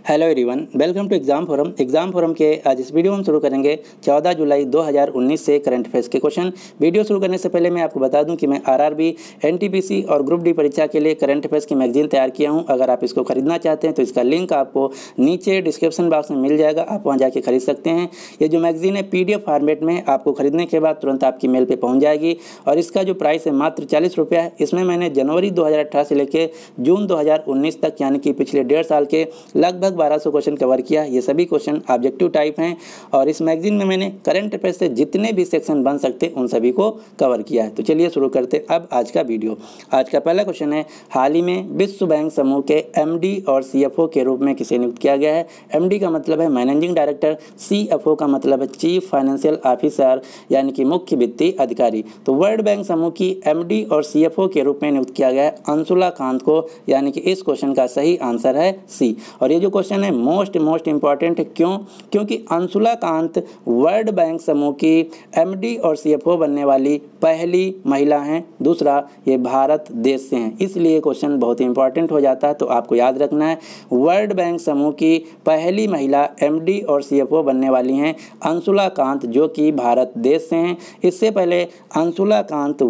Hello everyone, welcome to exam forum के आज इस वीडियो में हम शुरू करेंगे 14 जुलाई 2019 से करंट अफेयर्स के क्वेश्चन। वीडियो शुरू करने से पहले मैं आपको बता दूं कि मैं आरआरबी, एनटीपीसी और ग्रुप डी परीक्षा के लिए करंट अफेयर्स की मैगजीन तैयार किया हूं। अगर आप इसको खरीदना चाहते हैं तो इसका लिंक आपको नीचे डिस्क्रिप्शन बॉक्स में मिल जाएगा, आप वहाँ जाके खरीद सकते हैं। ये जो मैगजीन है PDF फॉर्मेट में, आपको खरीदने के बाद तुरंत आपकी मेल पर पहुँच जाएगी और इसका जो प्राइस है मात्र 40 रुपया है। इसमें मैंने जनवरी 2018 से लेकर जून 2019 तक यानी कि पिछले 1.5 साल के लगभग 1200 क्वेश्चन कवर किया। ये सभी क्वेश्चन ऑब्जेक्टिव टाइप हैं और इस मैगजीन में मैंने करंट अफेयर से जितने भी सेक्शन बन सकते उन सभी को कवर किया है। तो चलिए शुरू करते अब आज का वीडियो। आज का पहला क्वेश्चन है, हाल ही में विश्व बैंक समूह के MD और CFO के रूप में किसे नियुक्त किया गया है। MD का मतलब है मैनेजिंग डायरेक्टर, CFO का मतलब है चीफ फाइनेंशियल ऑफिसर यानी कि मुख्य वित्तीय अधिकारी। तो वर्ल्ड बैंक समूह की MD और CFO के रूप में नियुक्त किया गया है अंशुला कांत को, यानी कि इस क्वेश्चन का सही आंसर है C। और ये जो क्वेश्चन है मोस्ट इंपॉर्टेंट है। क्यों? क्योंकि अंशुला कांत वर्ल्ड बैंक समूह की MD और CFO बनने वाली पहली महिला हैं। दूसरा, ये भारत देश से हैं, इसलिए क्वेश्चन बहुत इंपॉर्टेंट हो जाता है। तो आपको याद रखना है, वर्ल्ड बैंक समूह की पहली महिला MD और CFO बनने वाली हैं अंशुला कांत, जो कि भारत देश से हैं। इससे पहले अंशुला कांत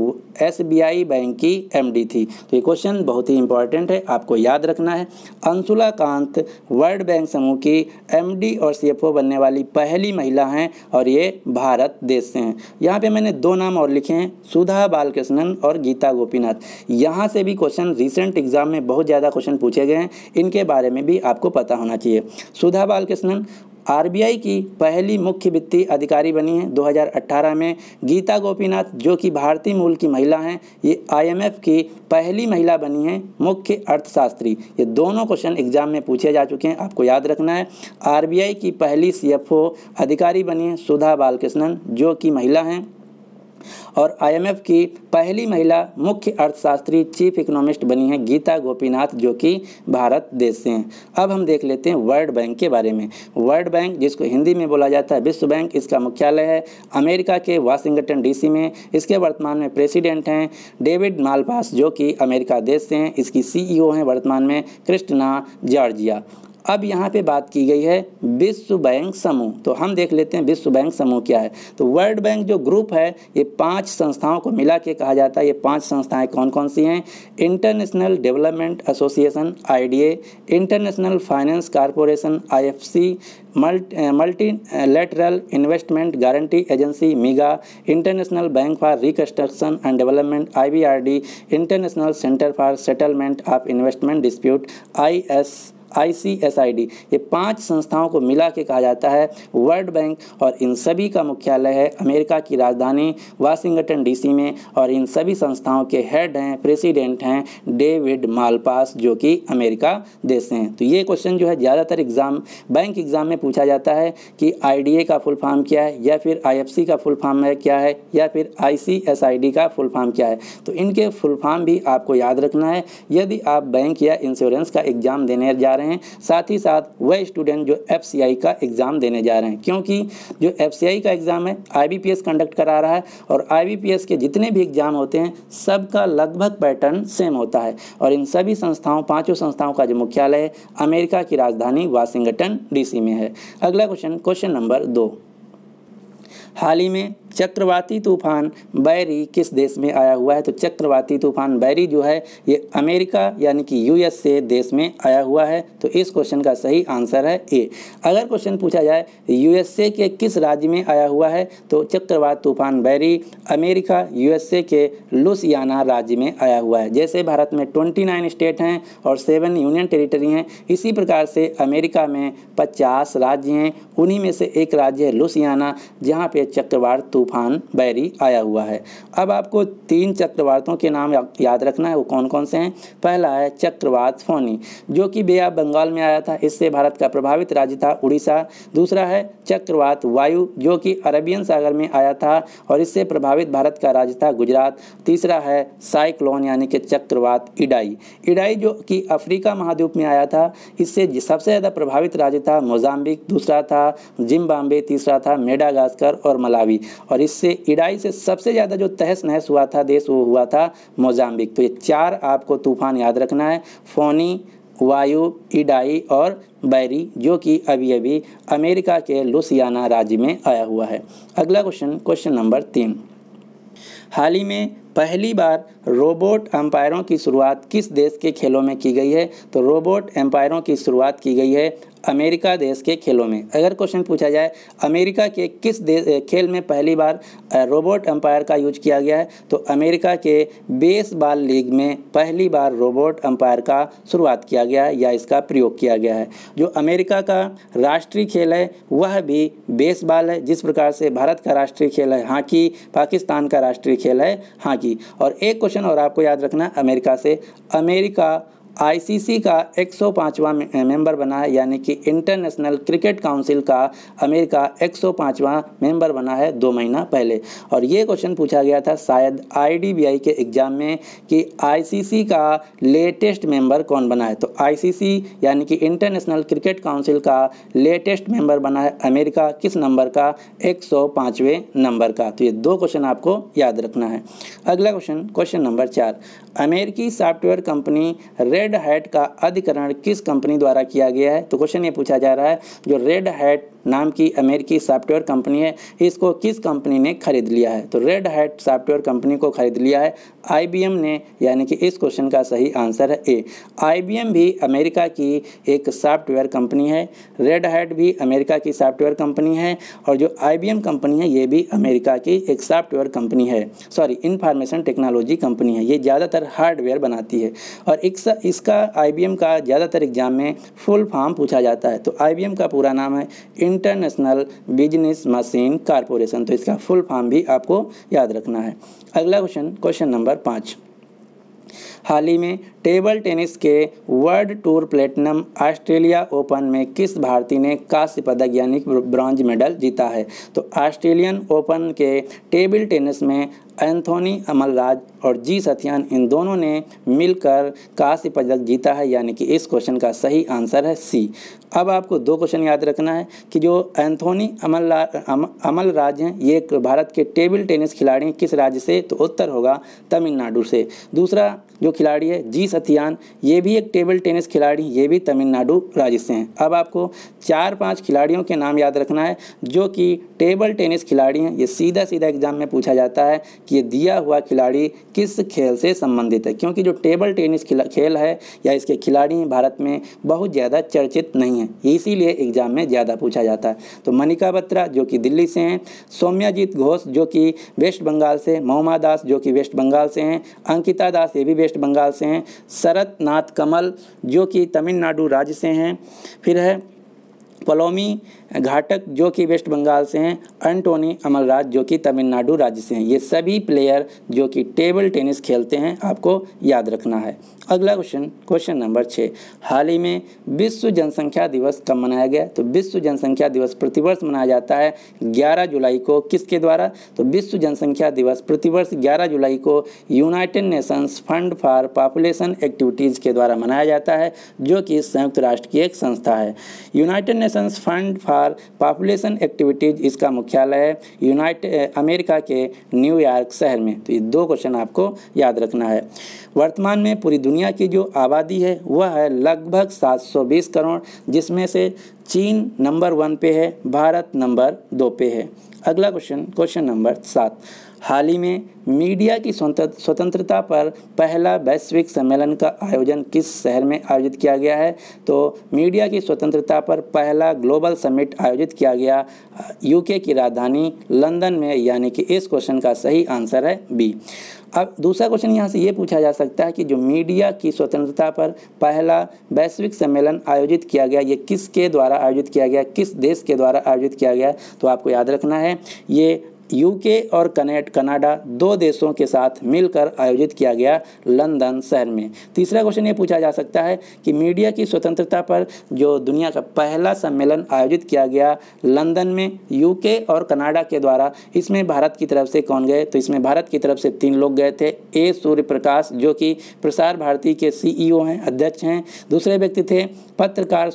SBI बैंक की MD थी। तो ये क्वेश्चन बहुत ही इंपॉर्टेंट है, आपको याद रखना है। अंशुला कांत वर्ल्ड बैंक समूह की MD और CFO बनने वाली पहली महिला हैं और ये भारत देश से हैं। यहाँ पे मैंने 2 नाम और लिखे हैं, सुधा बालकृष्णन और गीता गोपीनाथ। यहाँ से भी क्वेश्चन रिसेंट एग्जाम में बहुत ज़्यादा क्वेश्चन पूछे गए हैं, इनके बारे में भी आपको पता होना चाहिए। सुधा बालकृष्णन RBI की पहली मुख्य वित्तीय अधिकारी बनी है 2018 में। गीता गोपीनाथ जो कि भारतीय मूल की महिला हैं, ये IMF की पहली महिला बनी हैं मुख्य अर्थशास्त्री। ये दोनों क्वेश्चन एग्जाम में पूछे जा चुके हैं, आपको याद रखना है। RBI की पहली CFO अधिकारी बनी है सुधा बालकृष्णन जो कि महिला हैं, और IMF की पहली महिला मुख्य अर्थशास्त्री चीफ इकोनॉमिस्ट बनी है गीता गोपीनाथ जो कि भारत देश से हैं। अब हम देख लेते हैं वर्ल्ड बैंक के बारे में। वर्ल्ड बैंक, जिसको हिंदी में बोला जाता है विश्व बैंक, इसका मुख्यालय है अमेरिका के वाशिंगटन DC में। इसके वर्तमान में प्रेसिडेंट हैं डेविड मालपास जो कि अमेरिका देश से हैं। इसकी CEO हैं वर्तमान में क्रिस्टिना जॉर्जिया। अब यहाँ पे बात की गई है विश्व बैंक समूह, तो हम देख लेते हैं विश्व बैंक समूह क्या है। तो वर्ल्ड बैंक जो ग्रुप है ये 5 संस्थाओं को मिला के कहा जाता है। ये 5 संस्थाएं कौन कौन सी हैं? International development association IDA, international finance corporation IFC, multilateral investment guarantee agency MIGA, international bank for reconstruction and development IBRD, international centre for settlement of investment dispute ICSID। ये 5 संस्थाओं को मिला के कहा जाता है वर्ल्ड बैंक और इन सभी का मुख्यालय है अमेरिका की राजधानी वाशिंगटन DC में। और इन सभी संस्थाओं के हेड हैं, प्रेसिडेंट हैं डेविड मालपास जो कि अमेरिका देश से हैं। तो ये क्वेश्चन जो है ज़्यादातर बैंक एग्जाम में पूछा जाता है कि IDA का फुल फॉर्म क्या है, या फिर IFC का फुल फॉर्म है क्या है, या फिर ICSID का फुल फॉर्म क्या है। तो इनके फुल फॉर्म भी आपको याद रखना है यदि आप बैंक या इंश्योरेंस का एग्जाम देने जा रहे हैं। साथ ही साथ वह स्टूडेंट जो FCI का एग्जाम देने जा रहे हैं, क्योंकि जो FCI का एग्जाम है IBPS कंडक्ट करा रहा है और IBPS के जितने भी एग्जाम होते हैं सबका लगभग पैटर्न सेम होता है। और इन सभी संस्थाओं, 5 संस्थाओं का जो मुख्यालय है अमेरिका की राजधानी वाशिंगटन DC में है। अगला क्वेश्चन नंबर 2, हाल ही में चक्रवाती तूफान बैरी किस देश में आया हुआ है। तो चक्रवाती तूफान बैरी जो है ये अमेरिका यानी कि USA देश में आया हुआ है। तो इस क्वेश्चन का सही आंसर है A। अगर क्वेश्चन पूछा जाए USA के किस राज्य में आया हुआ है, तो चक्रवात तूफान बैरी अमेरिका USA के लुसियाना राज्य में आया हुआ है। जैसे भारत में 29 स्टेट हैं और 7 यूनियन टेरिटरी हैं, इसी प्रकार से अमेरिका में 50 राज्य हैं। उन्हीं में से एक राज्य है लुसियाना जहाँ पे चक्रवात तूफान बैरी आया हुआ है। अब आपको 3 चक्रवातों के नाम याद रखना है, वो कौन कौन से हैं। पहला है चक्रवात फोनी जो कि बे ऑफ बंगाल में आया था, इससे भारत का प्रभावित राज्य था उड़ीसा। दूसरा है चक्रवात वायु जो कि अरबियन सागर में आया था और इससे प्रभावित भारत का राज्य था गुजरात। तीसरा है साइक्लोन यानी कि चक्रवात इडाई जो कि अफ्रीका महाद्वीप में आया था, इससे सबसे ज़्यादा प्रभावित राज्य था मोजाम्बिक, दूसरा था जिम्बाब्वे, तीसरा था मेडागास्कर और मलावी। और इससे इडाई से सबसे ज़्यादा जो तहस नहस हुआ था देश, वो हुआ था मोजाम्बिक। तो ये 4 आपको तूफान याद रखना है, फोनी, वायु, इडाई और बैरी, जो कि अभी अभी अमेरिका के लुसियाना राज्य में आया हुआ है। अगला क्वेश्चन नंबर 3, हाल ही में पहली बार रोबोट एम्पायरों की शुरुआत किस देश के खेलों में की गई है? तो रोबोट एम्पायरों की शुरुआत की गई है अमेरिका देश के खेलों में। अगर क्वेश्चन पूछा जाए अमेरिका के किस खेल में पहली बार रोबोट एम्पायर का यूज किया गया है, तो अमेरिका के बेसबॉल लीग में पहली बार रोबोट एम्पायर का शुरुआत किया गया है या इसका प्रयोग किया गया है। जो अमेरिका का राष्ट्रीय खेल है वह भी बेसबॉल है, जिस प्रकार से भारत का राष्ट्रीय खेल है हॉकी, पाकिस्तान का राष्ट्रीय खेल है हॉकी। और एक क्वेश्चन और आपको याद रखना अमेरिका से, अमेरिका आईसीसी का 105वां मेंबर बना है, यानी कि इंटरनेशनल क्रिकेट काउंसिल का अमेरिका 105वां मेंबर बना है 2 महीना पहले। और ये क्वेश्चन पूछा गया था शायद आईडीबीआई के एग्जाम में कि आईसीसी का लेटेस्ट मेंबर कौन बना है। तो आईसीसी यानी कि इंटरनेशनल क्रिकेट काउंसिल का लेटेस्ट मेंबर बना है अमेरिका, किस नंबर का? 105वें नंबर का। तो ये 2 क्वेश्चन आपको याद रखना है। अगला क्वेश्चन नंबर 4, अमेरिकी सॉफ्टवेयर कंपनी रेड हैट का अधिग्रहण किस कंपनी द्वारा किया गया है? तो क्वेश्चन ये पूछा जा रहा है जो रेड हैट नाम की अमेरिकी सॉफ्टवेयर कंपनी है इसको किस कंपनी ने खरीद लिया है? तो रेड हैट सॉफ्टवेयर कंपनी को खरीद लिया है आईबीएम ने, यानी कि इस क्वेश्चन का सही आंसर है ए। आईबीएम भी अमेरिका की एक सॉफ्टवेयर कंपनी है, रेड हैट भी अमेरिका की सॉफ्टवेयर कंपनी है, और जो आईबीएम कंपनी है ये भी अमेरिका की एक सॉफ्टवेयर कंपनी है, इंफॉर्मेशन टेक्नोलॉजी कंपनी है। ये ज़्यादातर हार्डवेयर बनाती है और इसका आईबीएम का ज़्यादातर एग्जाम में फुल फॉर्म पूछा जाता है। तो आईबीएम का पूरा नाम है इंटरनेशनल बिजनेस मशीन कॉरपोरेशन। तो इसका फुल फॉर्म भी आपको याद रखना है। अगला क्वेश्चन नंबर 5, हाल ही में टेबल टेनिस के world tour platinum Australia open में किस भारतीय ने कांस्य पदक यानी ब्रॉन्ज मेडल जीता है? तो ऑस्ट्रेलियन ओपन के टेबल टेनिस में एंथोनी अमलराज और जी सथियान इन दोनों ने मिलकर कांस्य पदक जीता है, यानी कि इस क्वेश्चन का सही आंसर है सी। अब आपको 2 क्वेश्चन याद रखना है कि जो एंथोनी अमलराज हैं ये एक भारत के टेबल टेनिस खिलाड़ी हैं, किस राज्य से? तो उत्तर होगा तमिलनाडु से। दूसरा जो खिलाड़ी है जी सथियान ये भी एक टेबल टेनिस खिलाड़ी, ये भी तमिलनाडु राज्य से हैं। अब आपको 4-5 खिलाड़ियों के नाम याद रखना है जो कि टेबल टेनिस खिलाड़ी हैं। ये सीधा एग्जाम में पूछा जाता है कि ये दिया हुआ खिलाड़ी किस खेल से संबंधित है, क्योंकि जो टेबल टेनिस खेल है या इसके खिलाड़ी भारत में बहुत ज़्यादा चर्चित नहीं है, इसीलिए एग्जाम में ज़्यादा पूछा जाता है। तो मनिका बत्रा जो कि दिल्ली से हैं, सौम्याजीत घोष जो कि वेस्ट बंगाल से, मोहम्मद दास जो कि वेस्ट बंगाल से हैं, अंकिता दास ये भी वेस्ट बंगाल से हैं, शरत नाथ कमल जो कि तमिलनाडु राज्य से हैं, फिर है पलोमी घाटक जो कि वेस्ट बंगाल से हैं, एंटोनी अमलराज जो कि तमिलनाडु राज्य से हैं। ये सभी प्लेयर जो कि टेबल टेनिस खेलते हैं, आपको याद रखना है। अगला क्वेश्चन नंबर 6, हाल ही में विश्व जनसंख्या दिवस कब मनाया गया? तो विश्व जनसंख्या दिवस प्रतिवर्ष मनाया जाता है 11 जुलाई को। किसके द्वारा? तो विश्व जनसंख्या दिवस प्रतिवर्ष 11 जुलाई को United Nations fund for population activities के द्वारा मनाया जाता है, जो कि संयुक्त राष्ट्र की एक संस्था है। United Nations fund for population activities इसका मुख्यालय है अमेरिका के न्यूयॉर्क शहर में। तो ये 2 क्वेश्चन आपको याद रखना है। वर्तमान में पूरी दुनिया की जो आबादी है वह है लगभग 720 करोड़, जिसमें से चीन नंबर 1 पे है, भारत नंबर 2 पे है। अगला क्वेश्चन नंबर 7, हाल ही में मीडिया की स्वतंत्रता पर पहला वैश्विक सम्मेलन का आयोजन किस शहर में आयोजित किया गया है? तो मीडिया की स्वतंत्रता पर पहला ग्लोबल समिट आयोजित किया गया यूके की राजधानी लंदन में, यानी कि इस क्वेश्चन का सही आंसर है बी। अब दूसरा क्वेश्चन यहाँ से ये पूछा जा सकता है कि जो मीडिया की स्वतंत्रता पर पहला वैश्विक सम्मेलन आयोजित किया गया ये किसके द्वारा आयोजित किया गया, किस देश के द्वारा आयोजित किया गया? तो आपको याद रखना है ये यूके और कनाडा 2 देशों के साथ मिलकर आयोजित किया गया लंदन शहर में। तीसरा क्वेश्चन ये पूछा जा सकता है कि मीडिया की स्वतंत्रता पर जो दुनिया का पहला सम्मेलन आयोजित किया गया लंदन में यूके और कनाडा के द्वारा, इसमें भारत की तरफ से कौन गए? तो इसमें भारत की तरफ से 3 लोग गए थे। ए सूर्यप्रकाश जो कि प्रसार भारती के CEO हैं, अध्यक्ष हैं। दूसरे व्यक्ति थे पत्रकार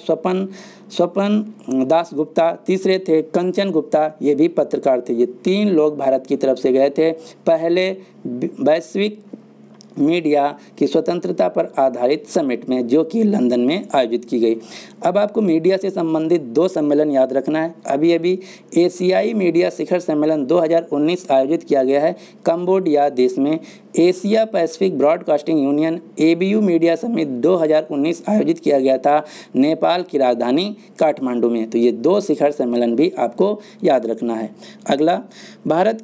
स्वपन दास गुप्ता। तीसरे थे कंचन गुप्ता, ये भी पत्रकार थे। ये 3 लोग भारत की तरफ से गए थे पहले वैश्विक मीडिया की स्वतंत्रता पर आधारित समिट में, जो कि लंदन में आयोजित की गई। अब आपको मीडिया से संबंधित 2 सम्मेलन याद रखना है। अभी एशियाई मीडिया शिखर सम्मेलन 2019 आयोजित किया गया है कंबोडिया देश में। Asia Pacific broadcasting union ABU media summit 2019 आयोजित किया गया था नेपाल की राजधानी काठमांडू में। तो ये 2 शिखर सम्मेलन भी आपको याद रखना है। अगला, भारत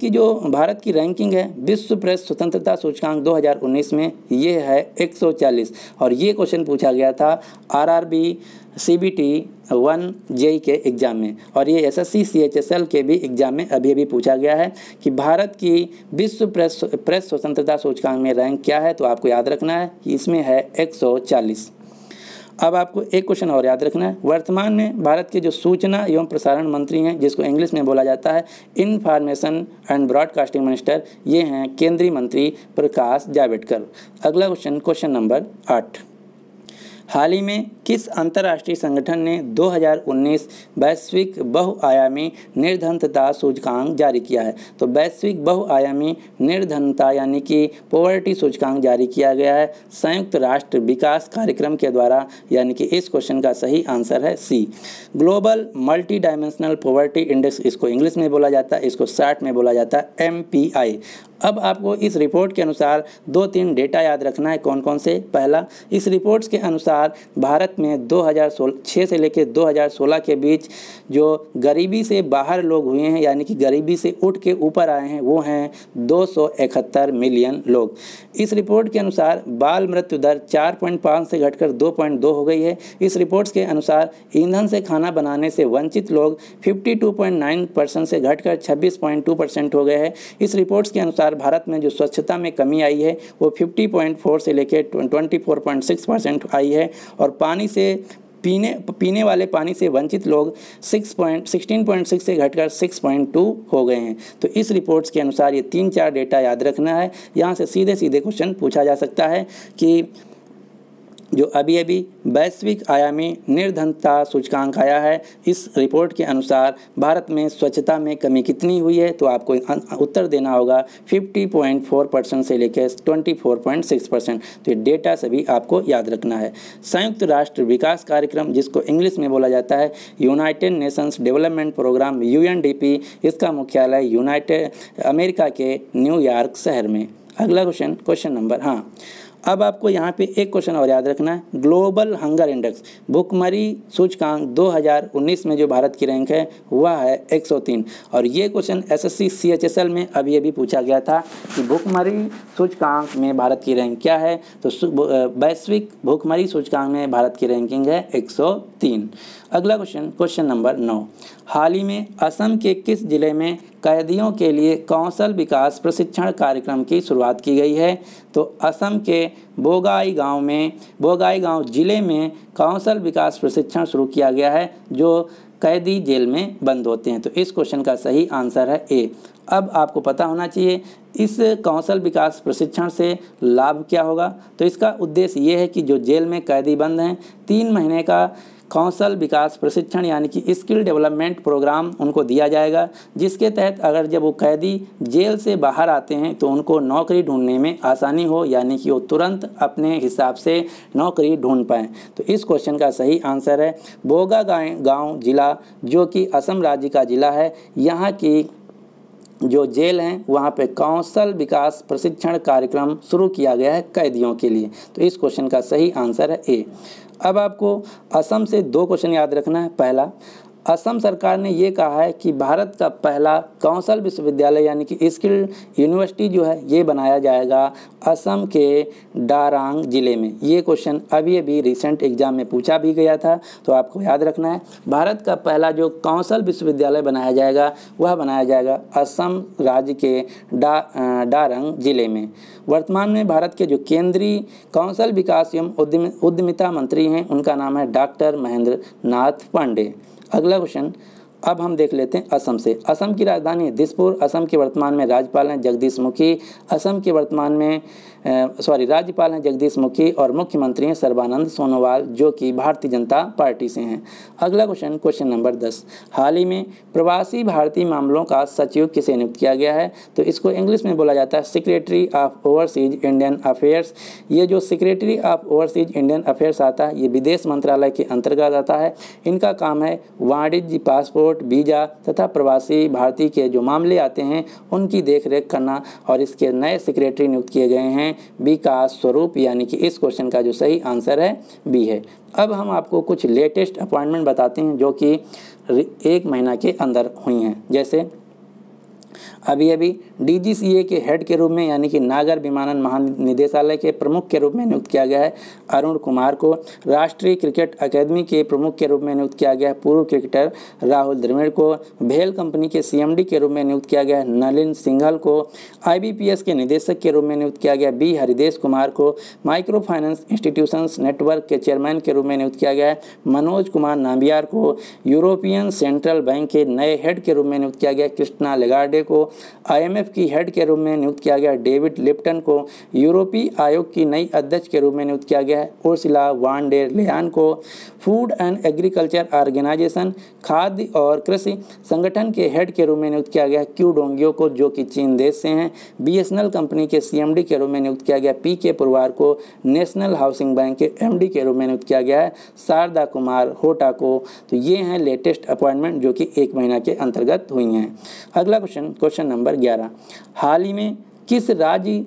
की रैंकिंग है विश्व प्रेस स्वतंत्रता सूचकांक 2019 में, ये है 140। और ये क्वेश्चन पूछा गया था RRB CBT 1 JEE के एग्ज़ाम में, और ये SSC CHSL के भी एग्ज़ाम में अभी पूछा गया है कि भारत की विश्व प्रेस स्वतंत्रता सूचकांक में रैंक क्या है। तो आपको याद रखना है कि इसमें है 140। अब आपको एक क्वेश्चन और याद रखना है। वर्तमान में भारत के जो सूचना एवं प्रसारण मंत्री हैं, जिसको इंग्लिश में बोला जाता है इंफॉर्मेशन एंड ब्रॉडकास्टिंग मिनिस्टर, ये हैं केंद्रीय मंत्री प्रकाश जावड़ेकर। अगला क्वेश्चन नंबर 8। हाल ही में किस अंतर्राष्ट्रीय संगठन ने 2019 वैश्विक बहुआयामी निर्धनता सूचकांक जारी किया है। तो वैश्विक बहुआयामी निर्धनता यानी कि पॉवर्टी सूचकांक जारी किया गया है संयुक्त राष्ट्र विकास कार्यक्रम के द्वारा, यानी कि इस क्वेश्चन का सही आंसर है C। Global multi dimensional poverty index इसको इंग्लिश में बोला जाता है, इसको शॉर्ट में बोला जाता है MPI। अब आपको इस रिपोर्ट के अनुसार 2-3 डेटा याद रखना है। कौन कौन से? पहला, इस रिपोर्ट्स के अनुसार भारत में 2006 से लेकर 2016 के बीच जो गरीबी से बाहर लोग हुए हैं, यानी कि गरीबी से उठ के ऊपर आए हैं, वो हैं 271 मिलियन लोग। इस रिपोर्ट के अनुसार बाल मृत्यु दर 4.5 से घटकर 2.2 हो गई है। इस रिपोर्ट्स के अनुसार ईंधन से खाना बनाने से वंचित लोग 52.9% से घटकर 26.2% हो गए हैं। इस रिपोर्ट्स के अनुसार भारत में जो स्वच्छता में कमी आई है वो 50.4 से लेकर 24.6% आई है, और पानी से पीने वाले पानी से वंचित लोग 16.6 से घटकर 6.2 हो गए हैं। तो इस रिपोर्ट्स के अनुसार ये 3-4 डेटा याद रखना है। यहाँ से सीधे क्वेश्चन पूछा जा सकता है कि जो अभी वैश्विक आयामी निर्धनता सूचकांक आया है, इस रिपोर्ट के अनुसार भारत में स्वच्छता में कमी कितनी हुई है। तो आपको उत्तर देना होगा 50.4% से लेकर 24.6%। तो ये डेटा सभी आपको याद रखना है। संयुक्त राष्ट्र विकास कार्यक्रम, जिसको इंग्लिश में बोला जाता है United Nations Development Programme UNDP, इसका मुख्यालय अमेरिका के न्यूयॉर्क शहर में। अगला क्वेश्चन नंबर, अब आपको यहाँ पे एक क्वेश्चन और याद रखना है। ग्लोबल हंगर इंडेक्स भूखमरी सूचकांक 2019 में जो भारत की रैंक है वह है 103, और ये क्वेश्चन SSC CHSL में अभी पूछा गया था कि भूखमरी सूचकांक में भारत की रैंक क्या है। तो वैश्विक भूखमरी सूचकांक में भारत की रैंकिंग है 103। अगला क्वेश्चन नंबर 9। हाल ही में असम के किस जिले में कैदियों के लिए कौशल विकास प्रशिक्षण कार्यक्रम की शुरुआत की गई है। तो असम के बोगाईगांव जिले में कौशल विकास प्रशिक्षण शुरू किया गया है, जो कैदी जेल में बंद होते हैं। तो इस क्वेश्चन का सही आंसर है A। अब आपको पता होना चाहिए इस कौशल विकास प्रशिक्षण से लाभ क्या होगा। तो इसका उद्देश्य ये है कि जो जेल में कैदी बंद हैं, 3 महीने का कौशल विकास प्रशिक्षण यानी कि स्किल डेवलपमेंट प्रोग्राम उनको दिया जाएगा, जिसके तहत अगर जब वो कैदी जेल से बाहर आते हैं तो उनको नौकरी ढूंढने में आसानी हो, यानी कि वो तुरंत अपने हिसाब से नौकरी ढूंढ पाएँ। तो इस क्वेश्चन का सही आंसर है बोगाईगांव जिला, जो कि असम राज्य का जिला है। यहाँ की जो जेल हैं वहाँ पे कौशल विकास प्रशिक्षण कार्यक्रम शुरू किया गया है कैदियों के लिए। तो इस क्वेश्चन का सही आंसर है A। अब आपको असम से 2 क्वेश्चन याद रखना है। पहला, असम सरकार ने ये कहा है कि भारत का पहला कौशल विश्वविद्यालय यानी कि स्किल यूनिवर्सिटी जो है ये बनाया जाएगा असम के डारांग ज़िले में। ये क्वेश्चन अभी रिसेंट एग्जाम में पूछा भी गया था, तो आपको याद रखना है भारत का पहला जो कौशल विश्वविद्यालय बनाया जाएगा वह बनाया जाएगा असम राज्य के डारंग ज़िले में। वर्तमान में भारत के जो केंद्रीय कौशल विकास एवं उद्यमिता मंत्री हैं उनका नाम है डॉक्टर महेंद्र नाथ पांडे। अगला क्वेश्चन अब हम देख लेते हैं असम से। असम की राजधानी दिसपुर। असम के वर्तमान में राज्यपाल हैं जगदीश मुखी। असम के वर्तमान में राज्यपाल हैं जगदीश मुखी और मुख्यमंत्री हैं सर्बानंद सोनोवाल, जो कि भारतीय जनता पार्टी से हैं। अगला क्वेश्चन नंबर 10, हाल ही में प्रवासी भारतीय मामलों का सचिव किसे नियुक्त किया गया है? तो इसको इंग्लिश में बोला जाता है secretary of overseas Indian affairs. ये जो secretary of overseas Indian affairs आता है, ये विदेश मंत्रालय के अंतर्गत आता है। इनका काम है वाणिज्य, पासपोर्ट, वीज़ा तथा प्रवासी भारतीय के जो मामले आते हैं उनकी देखरेख करना, और इसके नए सेक्रेटरी नियुक्त किए गए हैं विकास स्वरूप, यानी कि इस क्वेश्चन का जो सही आंसर है बी है। अब हम आपको कुछ लेटेस्ट अपॉइंटमेंट बताते हैं जो कि 1 महीना के अंदर हुई हैं। जैसे अभी DGCA के हेड के रूप में, यानी कि नागर विमानन महानिदेशालय के प्रमुख के रूप में नियुक्त किया गया है अरुण कुमार को। राष्ट्रीय क्रिकेट अकादमी के प्रमुख के रूप में नियुक्त किया गया है पूर्व क्रिकेटर राहुल द्रविड़ को। भेल कंपनी के CMD के रूप में नियुक्त किया गया है नलिन सिंघल को। IBPS के निदेशक के रूप में नियुक्त किया गया B हरिदेश कुमार को। माइक्रो फाइनेंस इंस्टीट्यूशंस नेटवर्क के चेयरमैन के रूप में नियुक्त किया गया है मनोज कुमार नाम्बियार को। यूरोपियन सेंट्रल बैंक के नए हेड के रूप में नियुक्त किया गया कृष्णा लेगार्डे को। IMF की हेड के रूप में नियुक्त किया गया डेविड लिप्टन को। यूरोपीय आयोग की नई अध्यक्ष के रूप में नियुक्त किया गया है उर्सुला वान डेर लेयन को। फूड एंड एग्रीकल्चर ऑर्गेनाइजेशन, खाद्य और कृषि संगठन के हेड के रूप में नियुक्त किया गया क्यू डोंगियो को, जो कि चीन देश से हैं। BSNL कंपनी के CMD के रूप में नियुक्त किया गया PK पुरवार को। नेशनल हाउसिंग बैंक के MD के रूप में नियुक्त किया गया है शारदा कुमार होटा को। तो ये हैं लेटेस्ट अपॉइंटमेंट जो कि 1 महीना के अंतर्गत हुई हैं। अगला क्वेश्चन नंबर 11, हाल ही में किस राज्य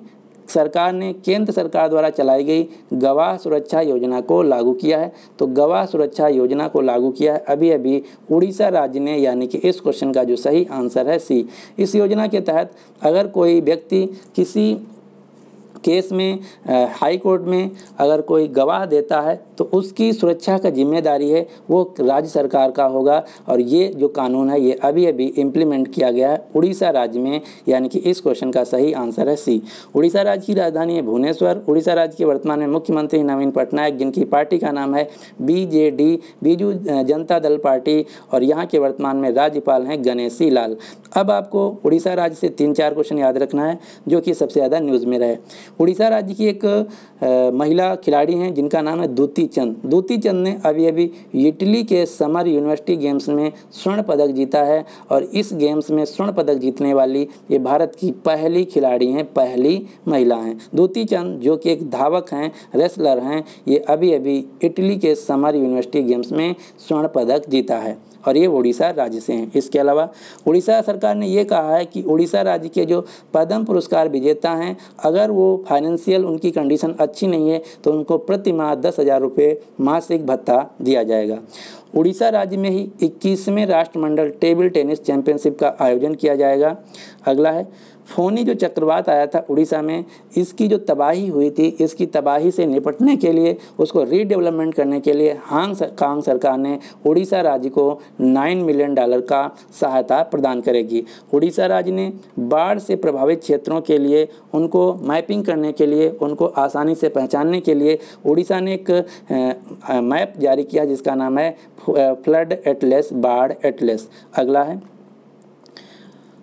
सरकार ने केंद्र सरकार द्वारा चलाई गई गवाह सुरक्षा योजना को लागू किया है? तो गवाह सुरक्षा योजना को लागू किया है अभी उड़ीसा राज्य ने, यानी कि इस क्वेश्चन का जो सही आंसर है सी। इस योजना के तहत अगर कोई व्यक्ति किसी केस में हाई कोर्ट में अगर कोई गवाह देता है तो उसकी सुरक्षा का जिम्मेदारी है वो राज्य सरकार का होगा। और ये जो कानून है ये अभी इम्प्लीमेंट किया गया है उड़ीसा राज्य में, यानी कि इस क्वेश्चन का सही आंसर है सी। उड़ीसा राज्य की राजधानी है भुवनेश्वर। उड़ीसा राज्य के वर्तमान में मुख्यमंत्री नवीन पटनायक, जिनकी पार्टी का नाम है BJD बीजू जनता दल पार्टी, और यहाँ के वर्तमान में राज्यपाल हैं गणेशी लाल। अब आपको उड़ीसा राज्य से 3-4 क्वेश्चन याद रखना है जो कि सबसे ज़्यादा न्यूज़ में रहे। उड़ीसा राज्य की एक महिला खिलाड़ी हैं जिनका नाम है दूती चंद। दूती चंद ने अभी इटली के समर यूनिवर्सिटी गेम्स में स्वर्ण पदक जीता है, और इस गेम्स में स्वर्ण पदक जीतने वाली ये भारत की पहली खिलाड़ी हैं, पहली महिला हैं। दूती चंद जो कि एक धावक हैं, रेसलर हैं, ये अभी इटली के समर यूनिवर्सिटी गेम्स में स्वर्ण पदक जीता है, और ये उड़ीसा राज्य से हैं। इसके अलावा उड़ीसा सरकार ने ये कहा है कि उड़ीसा राज्य के जो पद्म पुरस्कार विजेता हैं, अगर वो फाइनेंशियल उनकी कंडीशन अच्छी नहीं है तो उनको प्रति माह 10,000 रुपये मासिक भत्ता दिया जाएगा। उड़ीसा राज्य में ही 21वें राष्ट्रमंडल टेबल टेनिस चैंपियनशिप का आयोजन किया जाएगा। अगला है फोनी जो चक्रवात आया था उड़ीसा में, इसकी जो तबाही हुई थी, इसकी तबाही से निपटने के लिए, उसको रीडेवलपमेंट करने के लिए कांग सरकार ने उड़ीसा राज्य को $9 मिलियन का सहायता प्रदान करेगी। उड़ीसा राज्य ने बाढ़ से प्रभावित क्षेत्रों के लिए उनको मैपिंग करने के लिए, उनको आसानी से पहचानने के लिए उड़ीसा ने एक मैप जारी किया जिसका नाम है फ्लड एटलस, बाढ़ एटलस।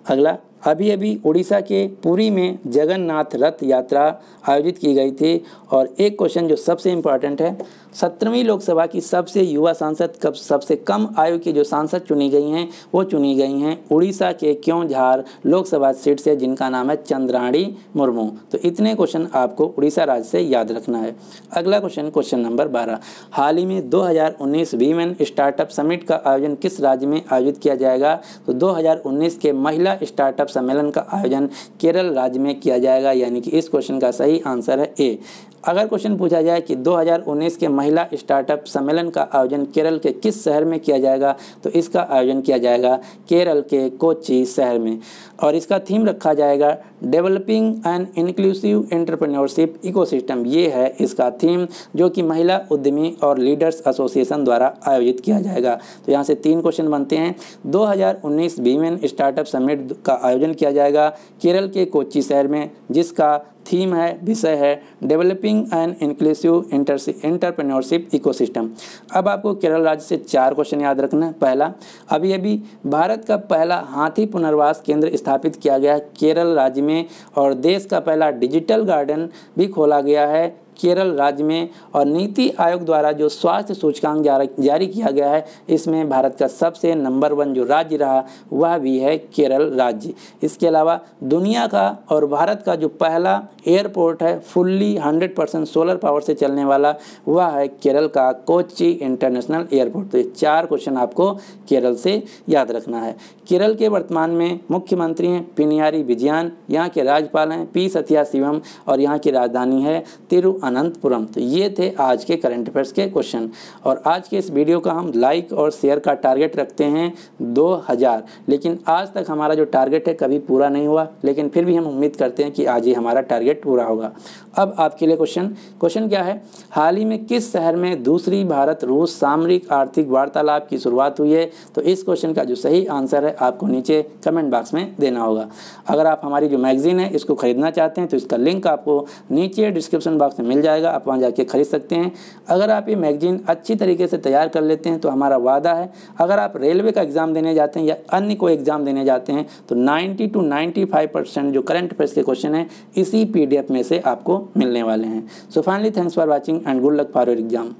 अगला अभी उड़ीसा के पुरी में जगन्नाथ रथ यात्रा आयोजित की गई थी, और एक क्वेश्चन जो सबसे इम्पॉर्टेंट है, 17वीं लोकसभा की सबसे युवा सांसद कब सबसे कम आयु की जो सांसद चुनी गई हैं वो चुनी गई हैं उड़ीसा के क्योंझार लोकसभा सीट से, जिनका नाम है चंद्राणी मुर्मू। तो इतने क्वेश्चन आपको उड़ीसा राज्य से याद रखना है। अगला क्वेश्चन नंबर 12, हाल ही में 2019 वीमेन स्टार्टअप समिट का आयोजन किस राज्य में आयोजित किया जाएगा? तो 2019 के महिला स्टार्टअप सम्मेलन का आयोजन केरल राज्य में किया जाएगा, यानी कि इस क्वेश्चन का सही आंसर है ए। अगर क्वेश्चन पूछा जाए कि 2019 के महिला स्टार्टअप सम्मेलन का आयोजन केरल के किस शहर में किया जाएगा, तो इसका आयोजन किया जाएगा केरल के कोच्चि शहर में, और इसका थीम रखा जाएगा developing an inclusive entrepreneurship ecosystem. ये है इसका थीम, जो कि महिला उद्यमी और लीडर्स एसोसिएशन द्वारा आयोजित किया जाएगा। तो यहाँ से 3 क्वेश्चन बनते हैं। 2019 वीमेन स्टार्टअप समिट का आयोजन किया जाएगा केरल के कोच्चि शहर में, जिसका थीम है, विषय है developing an inclusive entrepreneurship ecosystem. अब आपको केरल राज्य से 4 क्वेश्चन याद रखना है। पहला, अभी भारत का पहला हाथी पुनर्वास केंद्र स्थापित किया गया केरल राज्य में, में, और देश का पहला डिजिटल गार्डन भी खोला गया है केरल राज्य में। और नीति आयोग द्वारा जो स्वास्थ्य सूचकांक जारी किया गया है, इसमें भारत का सबसे नंबर 1 जो राज्य रहा वह भी है केरल राज्य। इसके अलावा दुनिया का और भारत का जो पहला एयरपोर्ट है फुल्ली 100% सोलर पावर से चलने वाला, वह है केरल का कोच्चि इंटरनेशनल एयरपोर्ट। तो ये 4 क्वेश्चन आपको केरल से याद रखना है। केरल के वर्तमान में मुख्यमंत्री हैं पिनियारी विजयन, यहाँ के राज्यपाल हैं पी सत्या शिवम, और यहाँ की राजधानी है तिरुअनंतपुरम। तो ये थे आज के करंट अफेयर्स के क्वेश्चन। और आज के इस वीडियो का हम लाइक और शेयर का टारगेट रखते हैं 2000, लेकिन आज तक हमारा जो टारगेट है कभी पूरा नहीं हुआ, लेकिन फिर भी हम उम्मीद करते हैं कि आज ही हमारा टारगेट पूरा होगा। अब आपके लिए क्वेश्चन क्या है, हाल ही में किस शहर में दूसरी भारत रूस सामरिक आर्थिक वार्तालाप की शुरुआत हुई है? तो इस क्वेश्चन का जो सही आंसर है आपको नीचे कमेंट बॉक्स में देना होगा। अगर आप हमारी जो मैगजीन है इसको खरीदना चाहते हैं तो इसका लिंक आपको नीचे डिस्क्रिप्शन बॉक्स में मिल जाएगा, आप वहाँ जाके खरीद सकते हैं। अगर आप ये मैगजीन अच्छी तरीके से तैयार कर लेते हैं तो हमारा वादा है, अगर आप रेलवे का एग्ज़ाम देने जाते हैं या अन्य कोई एग्ज़ाम देने जाते हैं तो 90 to 95% जो करंट अफेयर्स के क्वेश्चन हैं इसी PDF में से आपको मिलने वाले हैं। So finally thanks for watching and good luck for your exam.